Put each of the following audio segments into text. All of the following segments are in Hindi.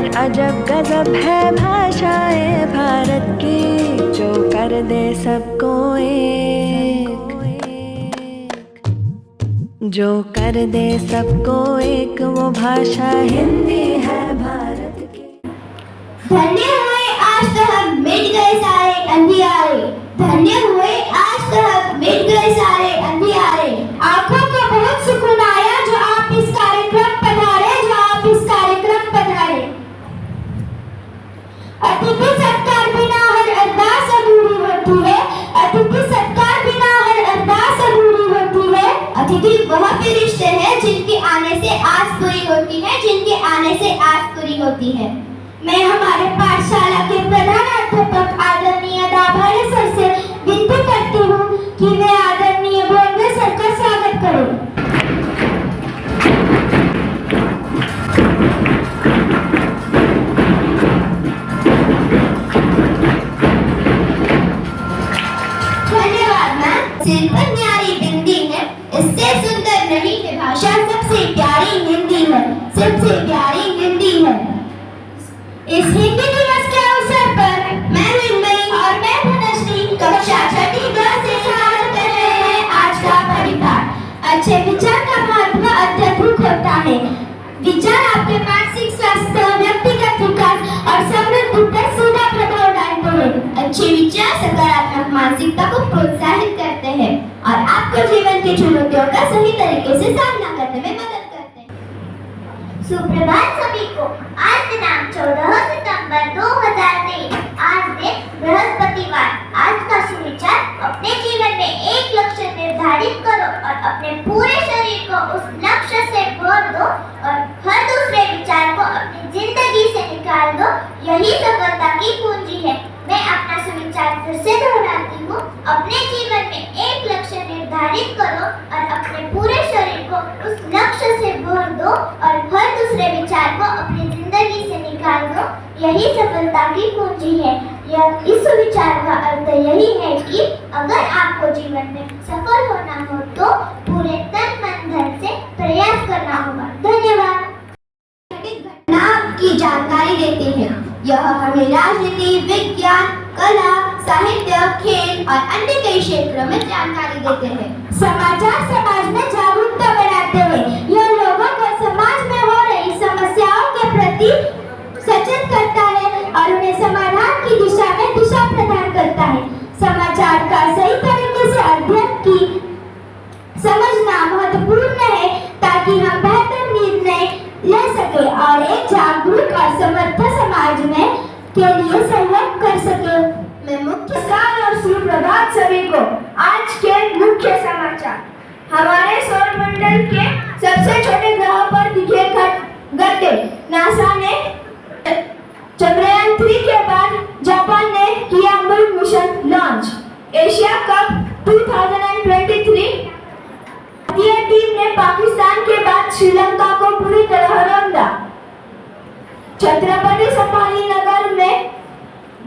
अजब गजब है भाषाएं भारत की, जो कर दे सबको एक, जो कर दे सबको एक, वो भाषा हिंदी है भारत की। धन्य हुए आज तो हम मिट गए सारे अंधियारे, धन्य हुए आज तो हम मिट गए सारे अंधियारे। आंखों को बहुत सुकून आया जो आप इस कार्यक्रम पधारे, जो आप इस कार्यक्रम पधारे। अतिथि सत्कार बिना हर अरदास अधूरी होती है, अतिथि सत्कार बिना हर अरदास अधूरी होती है। अतिथि वह फरिश्ते हैं जिनके आने से आस पूरी होती है, जिनके आने से आस पूरी होती है। मैं हमारे पाठशाला के प्रधानाध्यापक आदरणीय दाभाडे सर से विनती करती हूँ कि मैं आदरणीय बोलवे सर का स्वागत करूँ। धन्यवाद मैम। सिर पर न्यारी बिंदी है, इससे सुंदर नहीं है भाषा, सबसे प्यारी हिंदी है, सबसे प्यारी हिंदी है। इस हिंदी दिवस के अवसर पर मैं विनम्री और मैं धनश्री कक्षा छठी ग से स्वागत कर रहे हैं आज का परिपाठ। अच्छे विचार का महत्व अत्यधिक होता है। विचार आपके मानसिक स्वास्थ्य, व्यक्तिगत विकास और समृद्धि पर सीधा प्रभाव डालते हैं। अच्छे विचार सकारात्मक मानसिकता को प्रोत्साहित करते हैं और आपको जीवन की चुनौतियों का सही तरीके से सामना करने में मदद करते हैं। सुप्रभात सभी को। आज दिनांक 14 सितंबर 2023, आज दिन बृहस्पतिवार। आज का सुविचार, अपने जीवन में एक लक्ष्य निर्धारित करो और अपने पूरे शरीर को उस लक्ष्य से भर दो और हर दूसरे विचार को अपनी जिंदगी से निकाल दो, यही सफलता की कुंजी है। मैं अपना सुविचार फिर से दोहराती हूँ, अपने जीवन में एक लक्ष्य निर्धारित करो और अपने पूरे शरीर को उस लक्ष्य से भर दो और हर दूसरे विचार को अपनी जिंदगी से निकाल दो, यही सफलता की कुंजी है। इस विचार का अर्थ यही है कि अगर आपको जीवन में सफल होना हो तो पूरे तन मन धन से प्रयास करना होगा। धन्यवाद। घटना की जानकारी देते हैं। यह हमें राजनीति, विज्ञान, कला, साहित्य, खेल और अन्य कई क्षेत्रों में जानकारी देते हैं। समाचार समाज में जागरूकता बढ़ाते हैं। यह लोगों को समाज में हो रही समस्याओं के प्रति सचेत करता है और उन्हें समाधान की दिशा में दिशा प्रदान करता है। समाचार का सही तरीके से अध्ययन की समझना महत्वपूर्ण है ताकि हम बेहतर निर्णय ले सके और एक जागरूक और समर्थ समाज में के लिए सहयोग कर सके। मैं मुख्य साल और सुप्रभात सभी को। आज के मुख्य समाचार, हमारे सौर मंडल के सबसे छोटे ग्रह पर दिखे गड्ढे। नासा ने चंद्रयान 3 के बाद जापान ने किया moon mission launch. Asia cup 2023, भारतीय टीम ने पाकिस्तान के बाद श्रीलंका को पूरी तरह रौंदा। छत्रपति संभाजी नगर में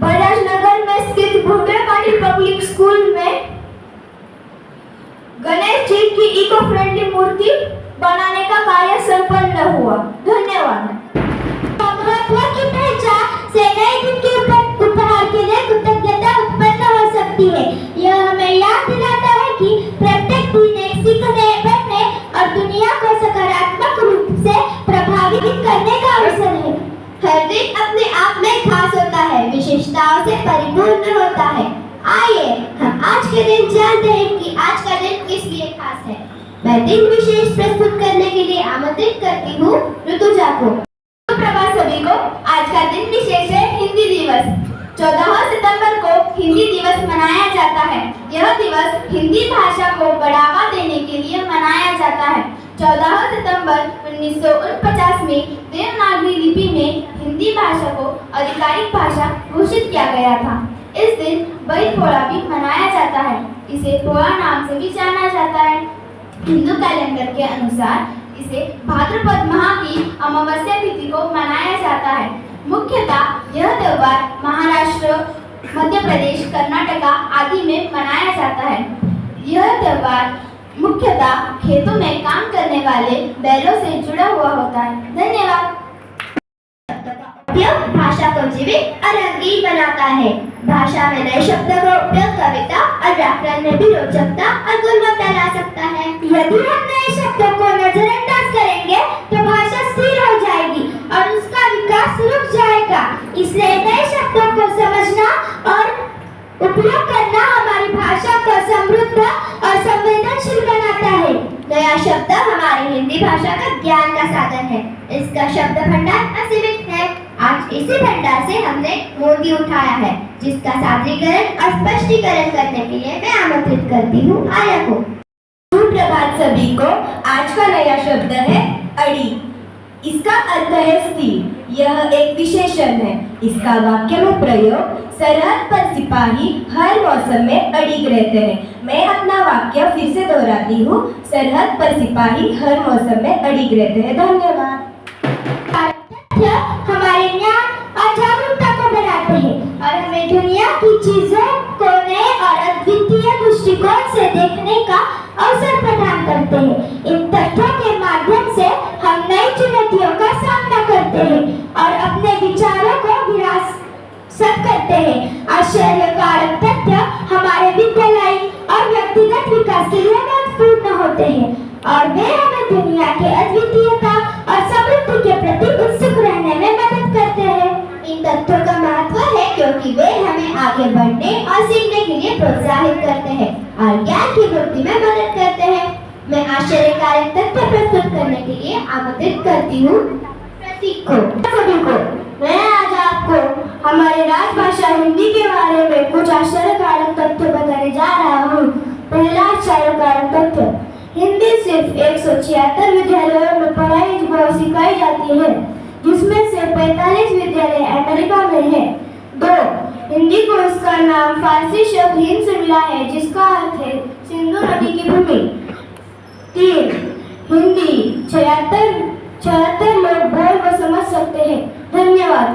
बजाजनगर में स्थित भूदेवानी पब्लिक स्कूल में गणेश जी की इको फ्रेंडली मूर्ति बनाने का कार्य संपन्न हुआ। धन्यवाद। की पहचान से नए दिन के उपहार के लिए कृतज्ञता उत्पन्न हो सकती है। यह हमें याद दिलाता है कि प्रत्येक दिन एक सीखने, बढ़ने और दुनिया को सकारात्मक रूप से प्रभावित करने का अवसर है। हर दिन अपने आप में खास होता है, विशेषताओं से परिपूर्ण होता है। आइए हम आज के दिन जानते हैं कि आज का दिन किस लिए खास है। मैं दिन विशेष प्रस्तुत करने के लिए आमंत्रित करती हूँ ऋतुजा को। प्रभात सभी को। आज का दिन विशेष है हिंदी दिवस। 14 सितंबर को हिंदी दिवस मनाया जाता है। यह दिवस हिंदी भाषा को बढ़ावा देने के लिए मनाया जाता है। 14 सितंबर 1949 में देवनागरी लिपि में हिंदी भाषा को आधिकारिक भाषा घोषित किया गया था। इस दिन बैल पोड़ा भी मनाया जाता है। इसे पोड़ा नाम से भी जाना जाता है। हिंदू कैलेंडर के अनुसार इसे भाद्रपद माह की अमावस्या तिथि को मनाया जाता है। मुख्यतः यह त्योहार महाराष्ट्र, मध्य प्रदेश, कर्नाटक आदि में मनाया जाता है। यह त्योहार मुख्यतः खेतों में काम करने वाले बैलों से जुड़ा हुआ होता है। धन्यवाद। जीवित और रंगीन बनाता है। भाषा में नए शब्दों का उपयोग कविता और व्याकरण में भी रोचकता और गुणवत्ता ला सकता है। यदि हम नए शब्दों को नजरअंदाज करेंगे तो भाषा स्थिर हो जाएगी और उसका विकास रुक जाएगा। इसलिए नए शब्दों को समझना और उपयोग करना हमारी भाषा को समृद्ध और संवेदनशील बनाता है। नया शब्द हमारी हिंदी भाषा का ज्ञान का साधन है। इसका शब्द भंडार असीमित है। आज इसी भंडार से हमने मोती उठाया है, जिसका सादरीकरण और स्पष्टीकरण करने के लिए मैं आमंत्रित करती हूँ आर्या को। सुप्रभात सभी को। आज का नया शब्द है अड़ी। इसका अर्थ है स्थिर। यह एक विशेषण है। इसका वाक्य में प्रयोग सरहद पर सिपाही हर मौसम में अड़िग रहते हैं। मैं अपना वाक्य फिर से दोहराती हूँ। सरहद पर सिपाही हर मौसम में अड़िग रहते हैं। धन्यवाद। हमारे ज्ञान और जागरूकता को बढ़ाते हैं और हमें दुनिया की चीजों को नए और अद्वितीय दृष्टिकोण से देखने का अवसर प्रदान करते हैं। इन तथ्यों के माध्यम से हम नई चुनौतियों का सामना करते हैं और अपने विचारों को विरासत करते हैं। आश्चर्यकारक तथ्य हमारे विद्यालय और व्यक्तिगत विकास के लिए महत्वपूर्ण होते हैं और वे हमें दुनिया के अद्वितीयता और समृद्धि के प्रति उत्सुक रहने में मदद करते हैं। इन तथ्यों का महत्व है क्योंकि वे हमें आगे बढ़ने और सीखने के लिए प्रोत्साहित करते हैं और ज्ञान की वृद्धि में मदद करते हैं। मैं आश्चर्यकारक तथ्य प्रस्तुत करने के लिए आमंत्रित करती हूँ प्रतीक को। सभी को मैं आज आपको हमारी राजभाषा हिंदी के बारे में कुछ आश्चर्यकारक तथ्य बताने जा रहा हूँ। पहला आश्चर्यकारक तथ्य, हिंदी सिर्फ 176 विद्यालयों में पढ़ाई व सिखाई जाती है, जिसमें से 45 विद्यालय अमेरिका में है। 2. हिंदी को इसका नाम फारसी शब्द हिंद से मिला है, जिसका अर्थ है सिंधु नदी की भूमि। 3. हिंदी 76 लोग बोल व समझ सकते हैं। धन्यवाद।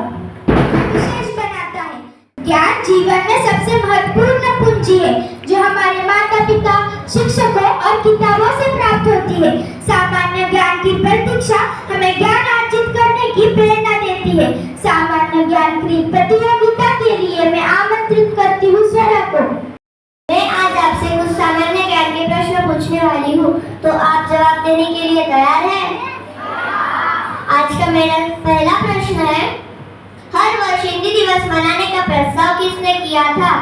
विशेष बनाता है। ज्ञान जीवन में सबसे महत्वपूर्ण पूंजी है, जो हमारे माता पिता, शिक्षकों और किताबों से प्राप्त होती है। सामान्य ज्ञान की प्रतीक्षा हमें ज्ञान अर्जित करने की प्रेरणा देती है। सामान्य ज्ञान की प्रतियोगिता के लिए मैं आमंत्रित करती हूँ स्वरा को। मैं आज आपसे कुछ सामान्य ज्ञान के प्रश्न पूछने वाली हूँ, तो आप जवाब देने के लिए तैयार हैं? आज का मेरा पहला प्रश्न है, हर वर्ष हिंदी दिवस मनाने का प्रस्ताव किसने किया था?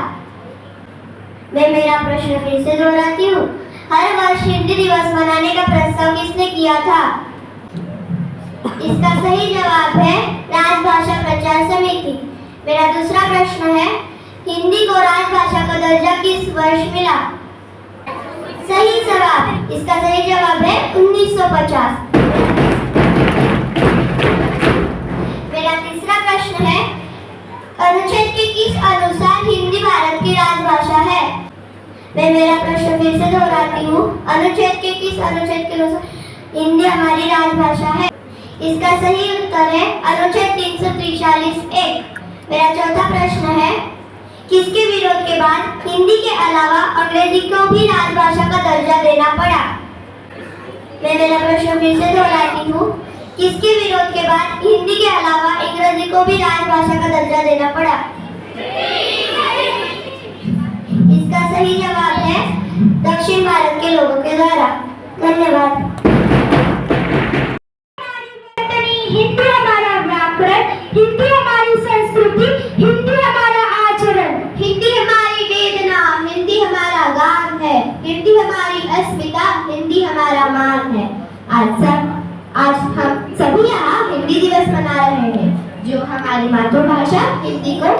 मैं मेरा प्रश्न फिर से दोहराती हूँ। हर वर्ष हिंदी दिवस मनाने का प्रस्ताव किसने किया था? इसका सही जवाब है राजभाषा प्रचार समिति। मेरा दूसरा प्रश्न है, हिंदी को राजभाषा का दर्जा किस वर्ष मिला? सही जवाब। इसका सही जवाब है 1950। मेरा तीसरा प्रश्न है, अनुच्छेद के किस अनुसार हिंदी भारत की राजभाषा है? मैं मेरा प्रश्न फिर से दोहराती हूँ। अनुच्छेद के किस अनुच्छेद के अनुसार हिंदी हमारी राजभाषा है? इसका सही उत्तर है अनुच्छेद 343(1). मेरा चौथा प्रश्न है, किसके विरोध के बाद हिंदी के अलावा अंग्रेजी को भी राजभाषा का दर्जा देना पड़ा? मैं मेरा प्रश्न फिर से दोहराती हूँ। किसके विरोध के बाद हिंदी के अलावा अंग्रेजी को भी राजभाषा का दर्जा देना पड़ा? इसका सही जवाब है दक्षिण भारत के लोगों के द्वारा। धन्यवाद। हिंदी हमारा व्याकरण, हिंदी हमारी संस्कृति, हिंदी हमारा आचरण, हिंदी हमारी वेदना, हिंदी हमारा गान है, हिंदी हमारी अस्मिता, हिंदी हमारा मान है। आज हम सभी यहाँ हिंदी दिवस मना रहे हैं, जो हमारी मातृभाषा हिंदी को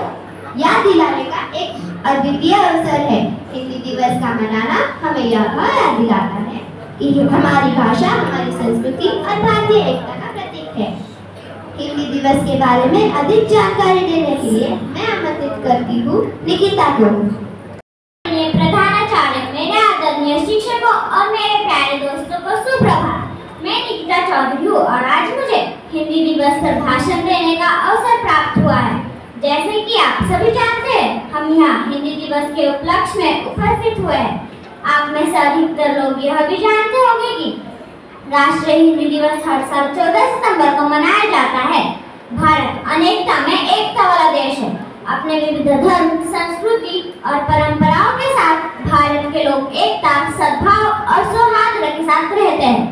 याद दिलाने का एक अद्वितीय अवसर है। हिंदी दिवस का मनाना हमें यह याद दिलाता है कि हमारी भाषा हमारी संस्कृति और भारतीय एकता का प्रतीक है। हिंदी दिवस के बारे में अधिक जानकारी देने के लिए मैं आमंत्रित करती हूँ निकिता को। प्रधानाचार्य, मेरे आदरणीय शिक्षकों और मेरे प्यारे दोस्तों को सुप्रभात। मैं निकिता चौधरी हूँ और आज मुझे हिंदी दिवस पर भाषण देने का अवसर प्राप्त हुआ है। जैसे कि आप सभी जानते हैं, हम यहाँ हिंदी दिवस के उपलक्ष्य में उपस्थित हुए हैं। आप में से अधिकतर लोग यह भी जानते होंगे कि राष्ट्रीय हिंदी दिवस हर साल 14 सितंबर को मनाया जाता है। भारत अनेकता में एकता वाला देश विविध धर्म, संस्कृति और परंपराओं के साथ भारत के लोग एकता, सद्भाव और सौहार्द के साथ रहते हैं।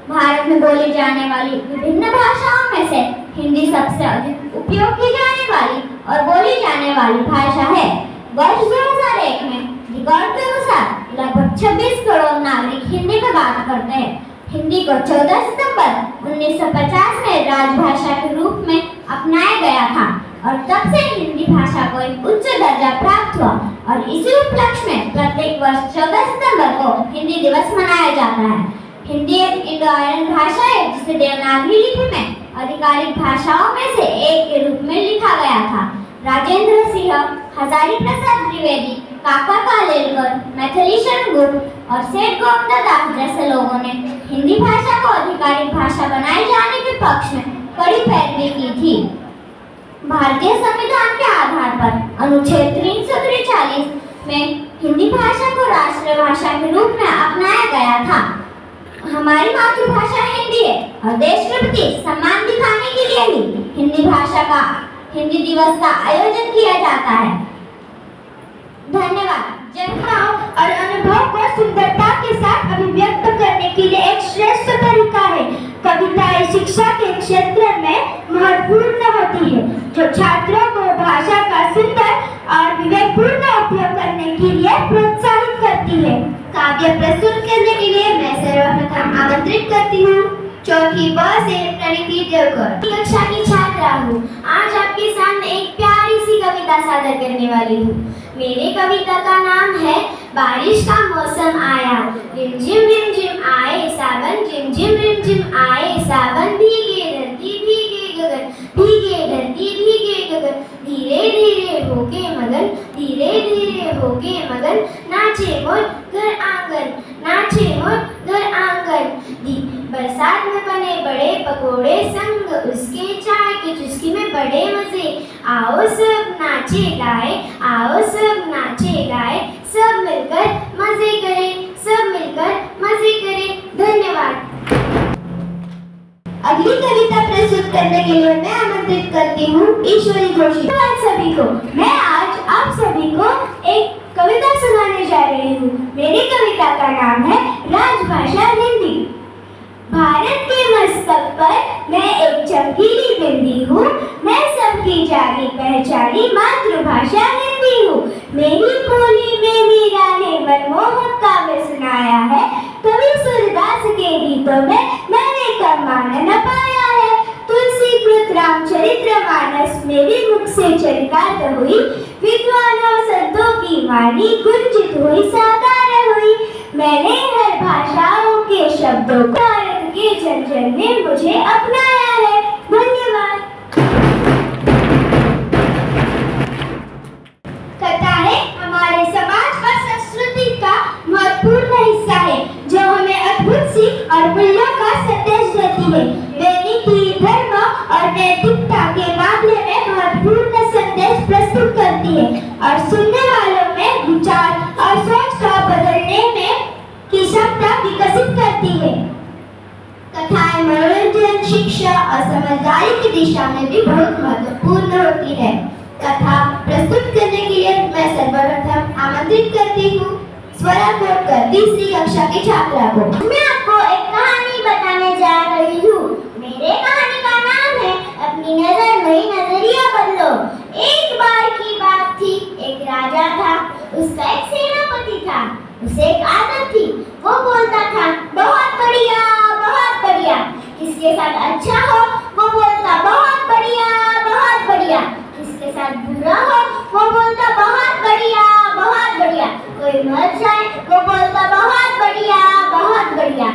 भारत में बोली जाने वाली विभिन्न भाषाओं में से हिंदी सबसे अधिक उपयोग की जाने वाली और बोली जाने वाली भाषा है। वर्ष 2001 में रिकॉर्ड के अनुसार लगभग 26 करोड़ नागरिक हिंदी में बात करते हैं। हिंदी को 14 सितंबर 1950 में राजभाषा के रूप में अपनाया गया था और तब से हिंदी भाषा को एक उच्च दर्जा प्राप्त हुआ और इसी उपलक्ष्य में प्रत्येक वर्ष 14 सितंबर को हिंदी दिवस मनाया जाता है। हिंदी एक इंडो आर्यन भाषा है जिसे देवनागरी लिपि में आधिकारिक भाषाओं में से एक के रूप में लिखा गया था। राजेंद्र सिंह, हजारी प्रसाद द्विवेदी, काका कालेलकर, मैथिली शरणगुप्त और सेठ गोविंददास जैसे लोगों ने हिंदी भाषा को आधिकारिक भाषा बनाए जाने के पक्ष में कड़ी पैरवी की थी। भारतीय संविधान के आधार पर अनुच्छेद 343 में हिंदी भाषा को राष्ट्रीय भाषा के रूप में अपनाया गया था। हमारी मातृभाषा हिंदी है और देश के प्रति सम्मान दिखाने के लिए ही हिंदी दिवस का आयोजन किया जाता है। धन्यवाद। भाव और अनुभव को सुंदरता के साथ अभिव्यक्त करने के लिए एक श्रेष्ठ तरीका है। कविताएं शिक्षा के क्षेत्र में महत्वपूर्ण होती है, जो छात्रों को भाषा का सुंदर और विवेकपूर्ण उपयोग करने के लिए प्रोत्साहित करती है। काव्य प्रस्तुत करने के लिए मैं सर्वप्रथम आमंत्रित करती हूँ चौथी ब से प्रणीति देवकर। कक्षा की छात्रा हूँ। आज आपके सामने एक प्यारी सी कविता सादर करने वाली हूँ। मेरी कविता का नाम है बारिश का मौसम आया, रिम झिम आए सावन, झिम रिम आए सावन, भीगे धरती भीगे गगन, भीगे धरती भीगे गगन, धीरे धीरे होके मगन, धीरे धीरे होके मगन, नाचे मोर घर आंगन, नाचे मोर घर आंगन। बरसात में बने बड़े पकोड़े, संग उसके चाय के चुस्की में बड़े मजे, आओ सब नाचे गाए, आओ सब नाचे गाए, सब मिलकर मजे करें, सब मिलकर मजे करें। धन्यवाद। अगली कविता प्रस्तुत करने के लिए मैं आमंत्रित करती हूँ ईश्वरी जोशी। सभी को मैं आज आप सभी को एक कविता सुनाने जा रही हूँ। मेरी कविता का नाम है राजभाषा हिंदी। भारत के मस्तक पर मैं एक चमकीली बिंदी हूँ, मैं सबकी जानी पहचानी मातृभाषा हिंदी हूँ। मेरी बोली में मीरा ने मनमोहक काव्य सुनाया है, कवि सूरदास के गीतों में मैंने कम मानन पाया है। तुलसी कृत रामचरित्र मानस मेरे मुख से चरितार्थ हुई, विद्वानों संतों की वाणी गुंजित हुई साकार हुई। मैंने हर भाषाओं के शब्दों को भारत के जन जन ने मुझे अपनाया है। धन्यवाद। कथाएं हमारे समाज और संस्कृति का महत्वपूर्ण हिस्सा है, जो हमें अद्भुत सीख और मूल्यों का संदेश देती है। वे नीति, धर्म और नैतिकता के मामले में महत्वपूर्ण संदेश प्रस्तुत करती है और सुनने वालों में विचार और सोच का बदलने में की क्षमता विकसित करती है। कथाएं मनोरंजन, शिक्षा और समझदारी की दिशा में भी बहुत महत्वपूर्ण होती है। कथा प्रस्तुत करने के लिए मैं सर्वप्रथम आमंत्रित करती हूँ स्वरा कोटकर, तीसरी कक्षा की छात्रा को। मैं आपको एक कहानी बताने जा रही हूँ। मेरे कहानी का नाम है अपनी नजर नहीं नजरिया बदलो। एक बार की बात थी, एक राजा था, उसका एक सेनापति था। उसे एक आदत थी, वो बोलता था बहुत बढ़िया बहुत बढ़िया। किसके साथ अच्छा हो वो बोलता बहुत बढ़िया बहुत बढ़िया, किसके साथ बुरा हो वो बोलता बहुत बढ़िया बहुत बढ़िया। कोई मर जाए वो बोलता बहुत बढ़िया बहुत बढ़िया।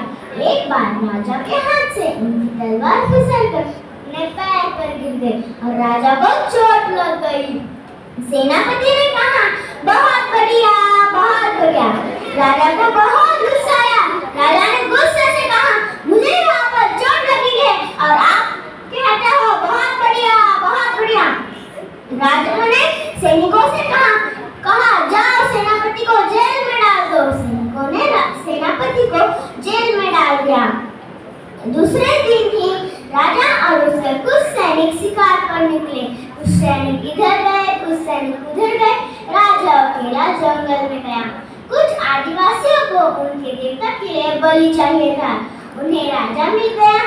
एक बार राजा के हाथ से उनकी तलवार फिसलकर अपने पैर पर गिर गई और राजा को चोट लग गई। सेनापति ने कहा बहुत बढ़िया बहुत बढ़िया। राजा को बहुत गुस्सा आया। राजा ने गुस्से से कहा मुझे यहाँ पर चोट लगी है और आप कहते हो बहुत बढ़िया बहुत बढ़िया। राजा ने सैनिकों से कहा जाओ सेनापति को जेल में डाल दो। सैनिकों ने सेनापति को जेल में डाल दिया। दूसरे दिन ही राजा और उसके कुछ सैनिक शिकार पर निकले। कुछ सैनिक इधर गए कुछ सैनिक उधर उनके देवता के लिए बलि चाहिए था। उन्हें राजा मिल गया।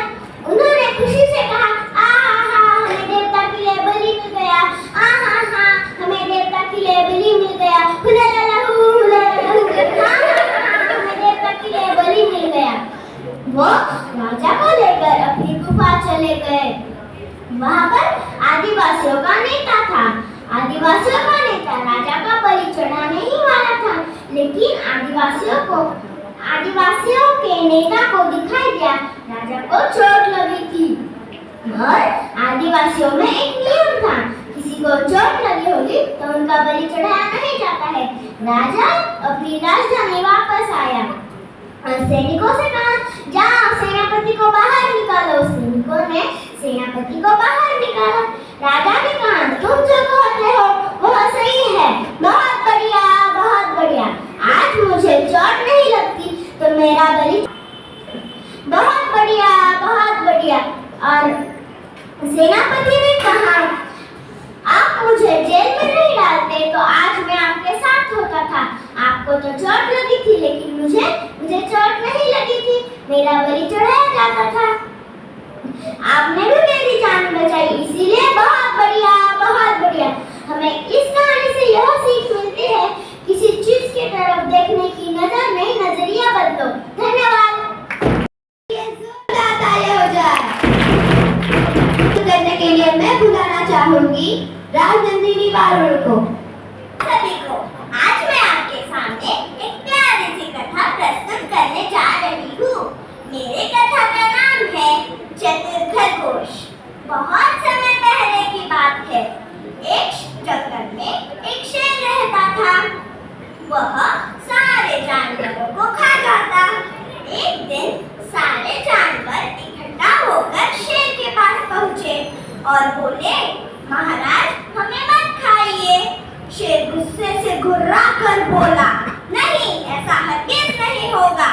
उन्होंने खुशी से कहा, हमें देवता के लिए बलि मिल गया। हमें देवता के लिए बलि मिल गया। हुला ला ला हू, हुला ला ला हू। हमें देवता के लिए बलि मिल गया। वो राजा को लेकर अपनी गुफा चले गए। वहाँ पर आदिवासियों का नेता था। आदिवासियों का नेता राजा का बलि चढ़ाने ही वाला था, लेकिन आदिवासियों के नेता को दिखाई दिया राजा को चोट लगी थी। और आदिवासियों में एक नियम था, किसी को चोट लगी होगी तो उनका बलि चढ़ाया नहीं जाता है। राजा अपनी राजधानी वापस आया और सैनिकों से कहा, जाओ सेनापति को बाहर निकालो। सैनिकों ने सेनापति को बाहर निकाला। राजा ने कहा, तुम जो कहते हो वह सही है, बहुत बढ़िया, बहुत बढ़िया। आज मुझे चोट नहीं लगती तो मेरा बलि, बहुत बढ़िया, बहुत बढ़िया। और सेनापति ने कहा, आप मुझे जेल में नहीं डालते तो आज मैं आपके साथ होता था। आपको तो चोट लगी थी, लेकिन मुझे चोट नहीं लगी थी, मेरा बलि चढ़ाया जाता था। आपने भी मेरी जान बचाई, इसीलिए बहुत बढ़िया, बहुत बढ़िया। हमें इस कहानी से यह सीख मिलती है, किसी चीज की तरफ देखने की नजर नहीं, नजरिया बदलो। धन्यवाद। ये जोरदार तालियां हो जाए। करने के लिए मैं बुलाना चाहूंगी राजनंदिनी वारुण को। सभी को आज मैं आपके सामने एक प्यारी सी कथा प्रस्तुत करने जा रही हूँ। मेरे कथा का नाम है चतुर खरगोश। बहुत समय पहले की बात है। एक जंगल में एक शेर रहता था। वह सारे जानवरों को खा जाता। एक दिन सारे जानवर इकट्ठा होकर शेर के पास पहुँचे और बोले, महाराज हमें मत खाइए। शेर गुस्से से घुर्रा कर बोला, नहीं, ऐसा हरगिज नहीं होगा।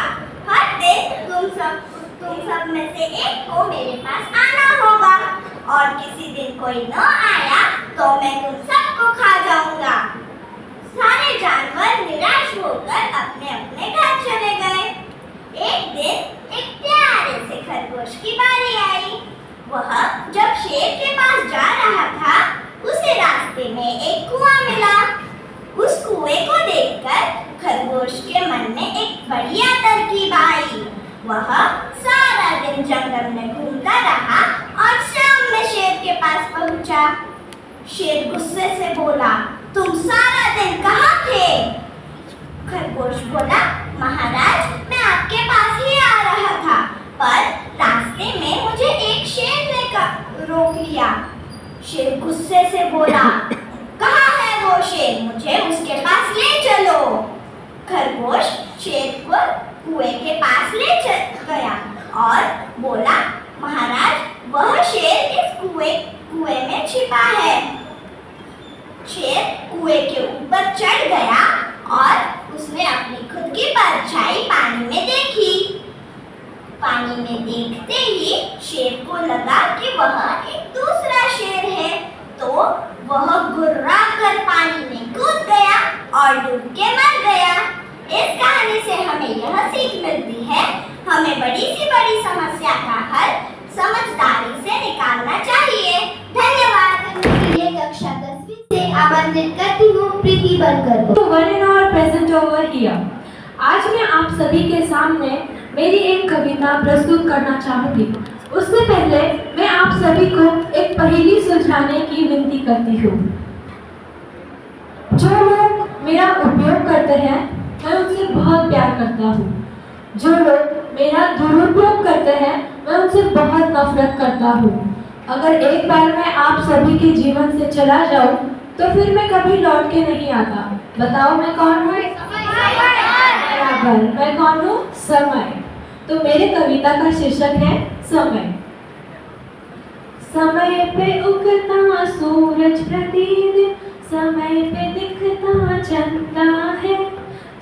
हर दिन तुम सब में से एक को मेरे पास आना होगा, और किसी दिन कोई न आया तो मैं तुम सबको खा जाऊंगा। सारे जानवर निराश होकर अपने अपने घर चले गए। एक दिन एक प्यारे से खरगोश की बारी आई। वह जब शेर के पास जा रहा था, उसे रास्ते में एक कुआं मिला। उस कुएं को देखकर खरगोश के मन में एक बढ़िया तरकीब आई। वह सारा दिन जंगल में घूमता रहा और शाम में शेर के पास पहुंचा। शेर गुस्से से बोला, तुम सारा दिन कहाँ थे? खरगोश बोला, महाराज मैं आपके पास ही आ रहा था, पर रास्ते में मुझे एक शेर ने रोक लिया। शेर गुस्से से बोला, कहाँ है वो शेर? मुझे उसके पास ले चलो। खरगोश शेर को कुएं के पास ले गया और बोला, महाराज वह शेर इस कुएं में छिपा है। शेर कुएं के ऊपर चढ़ गया और उसने अपनी खुद की परछाई पानी में देखी। पानी में देखते ही शेर को लगा कि वह एक दूसरा शेर है, तो वह घुर्रा कर पानी में कूद गया और डूब के मर गया। इस कहानी से हमें यह सीख मिलती है, हमें बड़ी सी बड़ी समस्या का हल समझदारी से निकालना चाहिए। धन्यवाद। कक्षा 10वीं से आमंत्रित करती हूँ प्रीति बनकर को। One and all present over here. आज मैं आप सभी के सामने मेरी एक कविता प्रस्तुत करना चाहूँगी। उससे पहले मैं आप सभी को एक पहेली सुलझाने की विनती करती हूँ। जो लोग मेरा उपयोग करते हैं मैं उनसे बहुत प्यार करता हूँ। जो लोग मेरा दुरुपयोग करते हैं मैं उनसे बहुत नफरत करता हूँ। अगर एक बार मैं आप सभी के जीवन से चला जाऊँ तो फिर मैं कभी लौट के नहीं आता। बताओ मैं कौन हूँ? बराबर, मैं कौन हूँ? समय। तो मेरे कविता का शीर्षक है समय। समय पे उगता सूरज प्रतिदिन, समय पे दिखता चंदा है,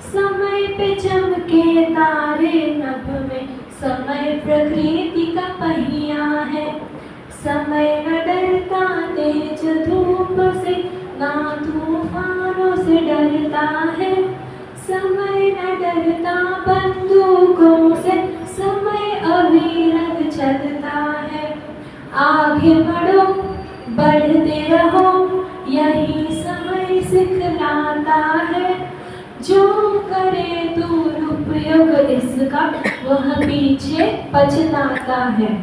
समय पे चमके तारे नभ में, समय प्रकृति का पहिया है। समय न डरता तेज धूप से, ना तूफानों से डरता है। समय न डरता बंदूकों से, समय अविरत चलता है। आगे बढ़ो, बढ़ते रहो, यही समय सिखलाता है। जो करे दुरुपयोग इसका, वह पीछे पछताता है।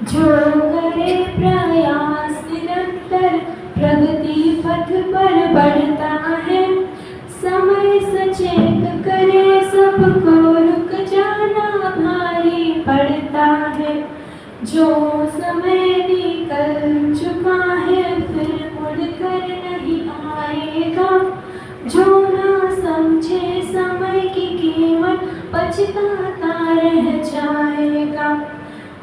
जो करे प्रयास निरंतर, प्रगति पथ पर बढ़ता है। समय सचेत करे सबको, रुक जाना भारी पड़ता है। जो समय निकल चुका है, फिर मुड़कर नहीं आएगा। जो ना समझे समय की कीमत, पछताता रह जाएगा।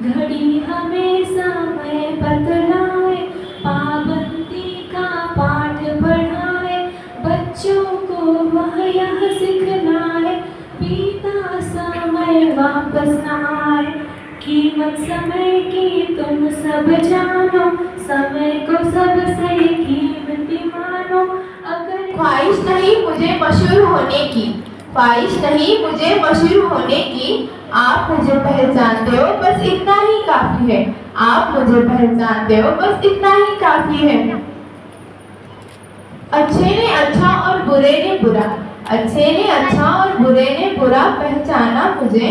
घड़ी हमें समय बतलाए, पाबंदी का पाठ पढ़ाए। बच्चों को वह यह सिखलाए, बीता समय वापस न आए। कीमत समय की तुम सब जानो, समय को सबसे कीमती मानो। अगर ख्वाहिश नहीं मुझे मशहूर होने की, ख्वाहिश नहीं मुझे मशहूर होने की। आप मुझे पहचानते हो, बस इतना ही काफी है। आप मुझे पहचानते हो, बस इतना ही काफी है। अच्छे ने अच्छा और बुरे ने बुरा, अच्छे ने अच्छा और बुरे ने बुरा पहचाना मुझे।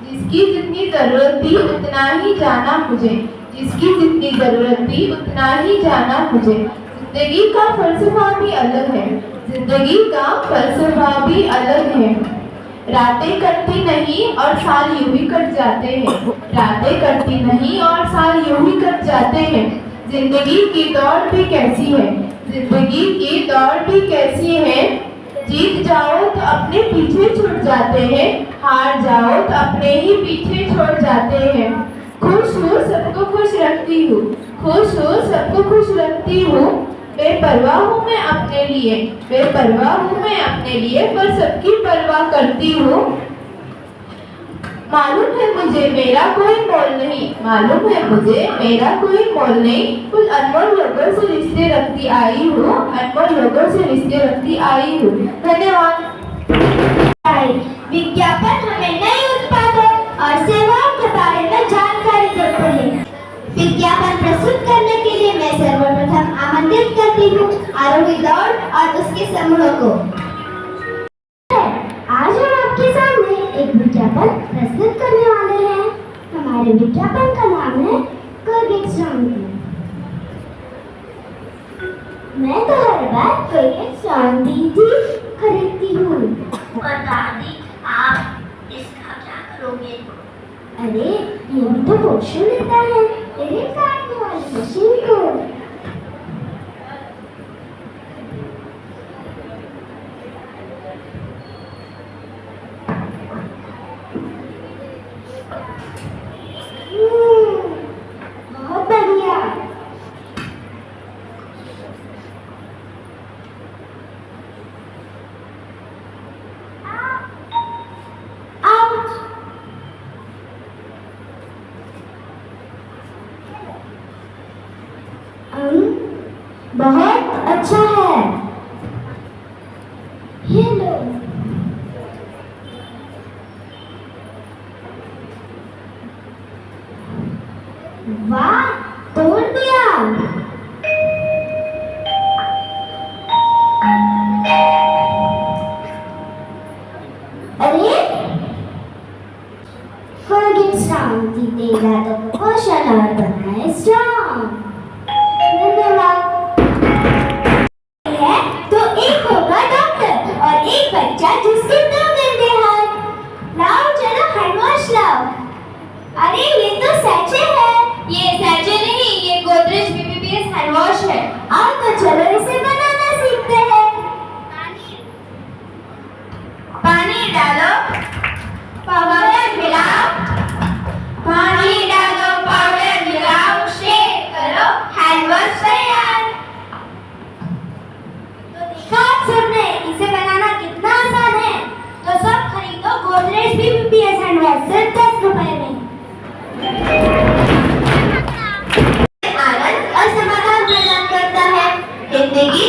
जिसकी जितनी जरूरत थी उतना ही जाना मुझे, जिसकी जितनी जरूरत थी उतना ही जाना मुझे। जिंदगी का फलसफा भी अलग है, जिंदगी का फलसफा भी अलग है। रातें कटती नहीं और साल यूं ही कट जाते हैं, रातें कटती नहीं और साल यूं ही कट जाते हैं। जिंदगी की दौड़ भी कैसी है, जिंदगी की दौड़ भी कैसी है। जीत जाओ तो अपने पीछे छूट जाते हैं, हार जाओ तो अपने ही पीछे छोड़ जाते हैं। खुश हूँ सबको खुश रखती हूँ, खुश हूँ सबको खुश रखती हूँ। बेपरवाह हूँ मैं अपने लिए, बेपरवाह हूँ मैं अपने लिए, पर सबकी परवाह करती हूँ। मालूम है मुझे मेरा कोई मोल नहीं, मालूम है मुझे मेरा कोई मोल नहीं। कुल अनमोल लोगों से रिश्ते रखती आई हूँ, अनमोल लोगों से रिश्ते रखती आई हूँ। धन्यवाद। विज्ञापन हमें नए उत्पादों और सेवाओं के बारे में जानकारी देते हैं। विज्ञापन प्रस्तुत करने के लिए मैं सर्वप्रथम आमंत्रित करती हूँ आरोही दौड़ और उसके समूह को। आज हम आपके सामने एक विज्ञापन प्रस्तुत करने वाले हैं। हमारे विज्ञापन का नाम है कोलगेट शांति। मैं तो हर बार कोलगेट शांति ही खरीदती हूँ। और दादी आप इसका क्या करोगे? अरे ये भी तो पोषण लेता है, मेरे काटने वाली मशीन को। बहुत बढ़िया। बहुत अच्छा है। ये लो। वाह, तोड़ दिया। अरे कोलगेट शांति देगा तो पोषण और बनाए स्ट्रॉन्ग। धन्यवाद। है तो एक होगा डॉक्टर और एक बच्चा जिसके दो गंदे हाथ। लाओ चलो हैंड वॉश लाओ। अरे ये तो सैचे है। ये सैचे नहीं, ये गोदरेज BBBS हैंड वॉश है। आओ तो चलो इसे बनाना सीखते हैं। पानी डालो, पाउडर मिलाओ, पानी डालो, पाउडर मिलाओ, शेक करो, हैंड वॉश तैयार। तो देखा आप सबने इसे बनाना कितना आसान है। तो सब खरीदो गोदरेज BBBS हैंड वॉश सिर्फ 10 रुपए में। आनंद और समाधान प्रदान करता है। जिंदगी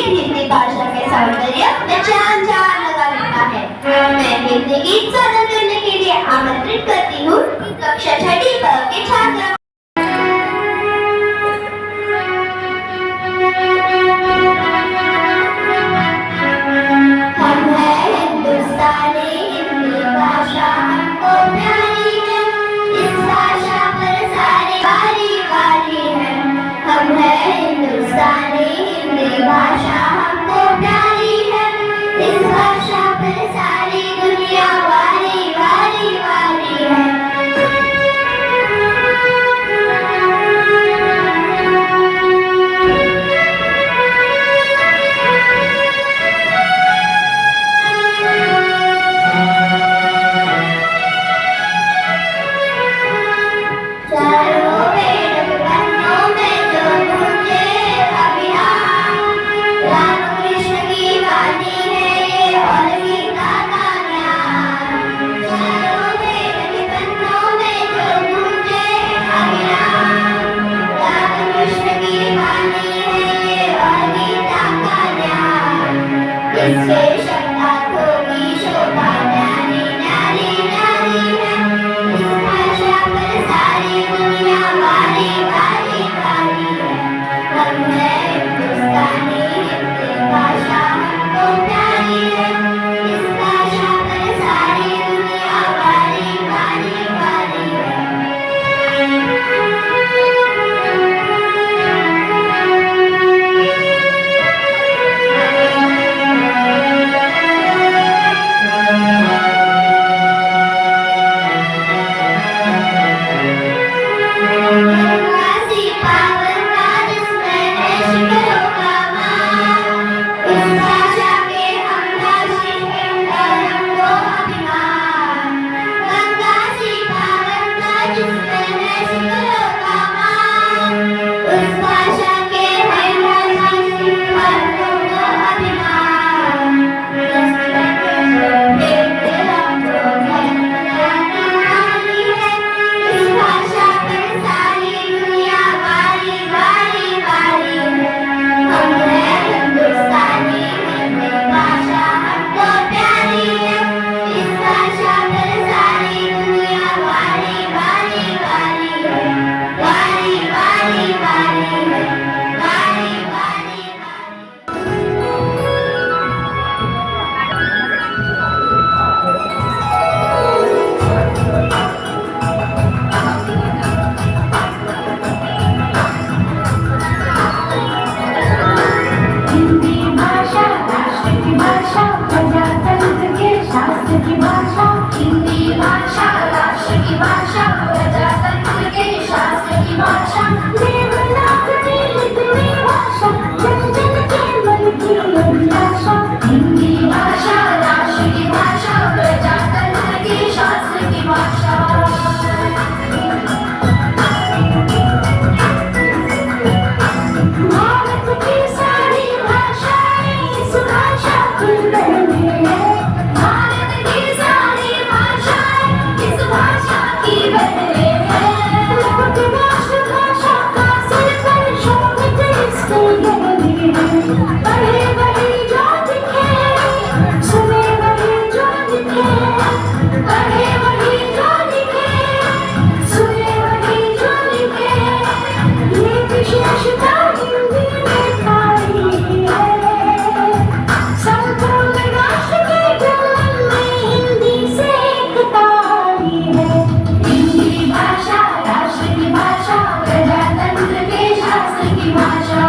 इससे शब्दार्थों की शोभा न्यारी न्यारी न्यारी है। इस भाषा पर सारी दुनिया वाली वाली वाली है। हम है हिंदुस्तानी, हिंदी भाषा हमको प्यारी है। इस भाषा पर सारी दुनिया वाली वाली वाली है। गंगासी पावन राज जिसमें है शिखरों का मान। इस भाषा के हम भाषी हैं और हमको अभिमान। गंगासी पावन राज जिसमें है शिखरों का मान। उस भाषा के हम भाषी और हमको अभिमान। देखते हमको धन्यवादी है। इस भाषा पर सारी दुनिया वाली वाली वाली है। हम है हिंदुस्तानी, हिंदी भाषा हमको प्यारी है। इस भाषा पर सारी दुनिया वाली वाली वाली है। वाली वाली वाली है। वाली वाली वाली। हिंदी भाषा राष्ट्र की भाषा, प्रजातंत्र के शास्त्र की भाषा। हिंदी भाषा राष्ट्र की भाषा, प्रजातंत्र के शास्त्र की भाषा। देवनागरी लिपि भाषा, जन जन के मन की अभिलाषा। हिंदी भाषा राष्ट्र की भाषा, प्रजातंत्र के शास्त्र की भाषा। भारत की सारी भाषाएं इस भाषा की बहनें हैं। भारत की सारी भाषाएं इस भाषा की बहनें हैं। लौट राष्ट्रभाषा का सिर पर शोभित इसके गहने हैं। पढ़े वही जो लिखे, सुने वही जो लिखे। पढ़े वही जो लिखे, सुने वही जो लिखे। ये विशेषता हिंदी में पाई है। संपूर्ण राष्ट्र के जीवन में हिंदी से एकता आई है। हिंदी भाषा राष्ट्र की भाषा, प्रजातंत्र के शास्त्र की भाषा।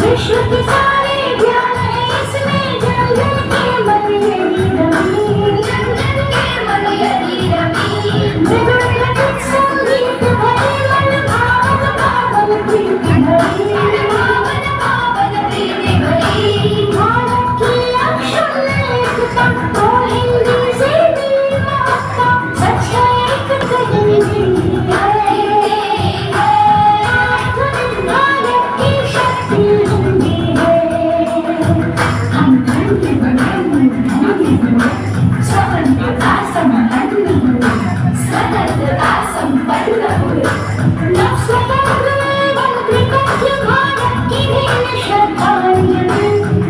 विश्व के सारे ज्ञान है इसमें, जन जन के मन यही रमी। जन जन के मन यही रमी। मृदुल ललित संगीत भरे मन, भावन भावन प्रीति भरी। भावन भावन प्रीति भरी। भारत की अक्षुण्ण एकता, तो हिंदी से मिली वास्ता। सच है एक कहीं नहीं है। भारत की शक्ति हिंदी है। हम धन्य बने स्वतंत्रता संपन्न हुए, स्वतंत्रता संपन्न हुए। नव स्वतंत्र एवं कृतज्ञ भारत की भी श्रद्धांजलि।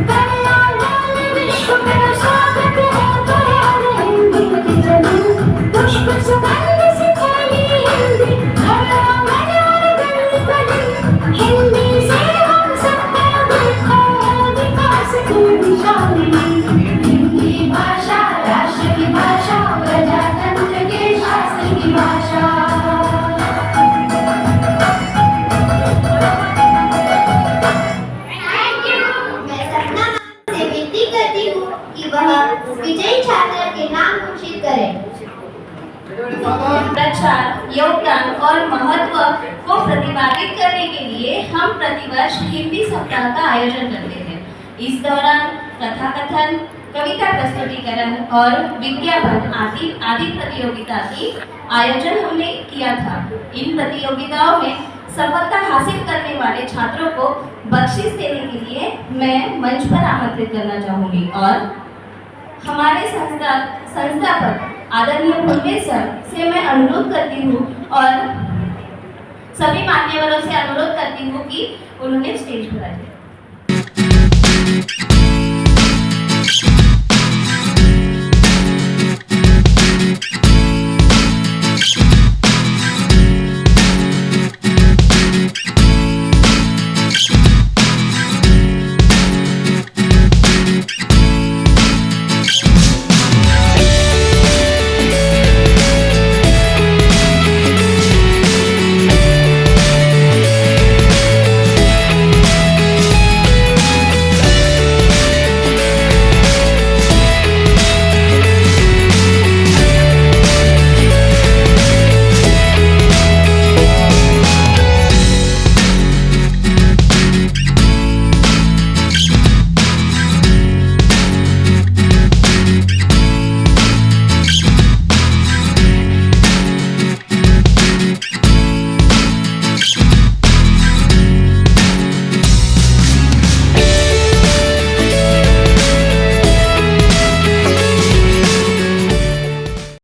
करुणा लाल विश्व का स्वागत है, प्यार हिंदी की जली। पुष्प सुगंध से फैली हिंदी, हर आंगन और गली गली। हिंदी से हम सबका देखा है विकास की निशानी। हिंदी भाषा राष्ट्र की भाषा, प्रजातंत्र के शास्त्र की भाषा। Thank you. मैं सपना मैम से विनती करती हूँ कि वह विजयी छात्र के नाम घोषित करें। प्रचार, योगदान और महत्व को प्रतिपादित करने के लिए हम प्रतिवर्ष हिंदी सप्ताह का आयोजन करते हैं। इस दौरान कथा कथन, कविता प्रस्तुतिकरण और विज्ञापन आदि प्रतियोगिता की आयोजन हमने किया था। इन प्रतियोगिताओं में सफलता हासिल करने वाले छात्रों को बख्शिश देने के लिए मैं मंच पर आमंत्रित करना चाहूंगी और हमारे संस्थापक आदरणीय भुलवे सर से मैं अनुरोध करती हूँ और सभी मान्यवरों से अनुरोध करती हूँ कि उन्होंने स्टेज पर आए।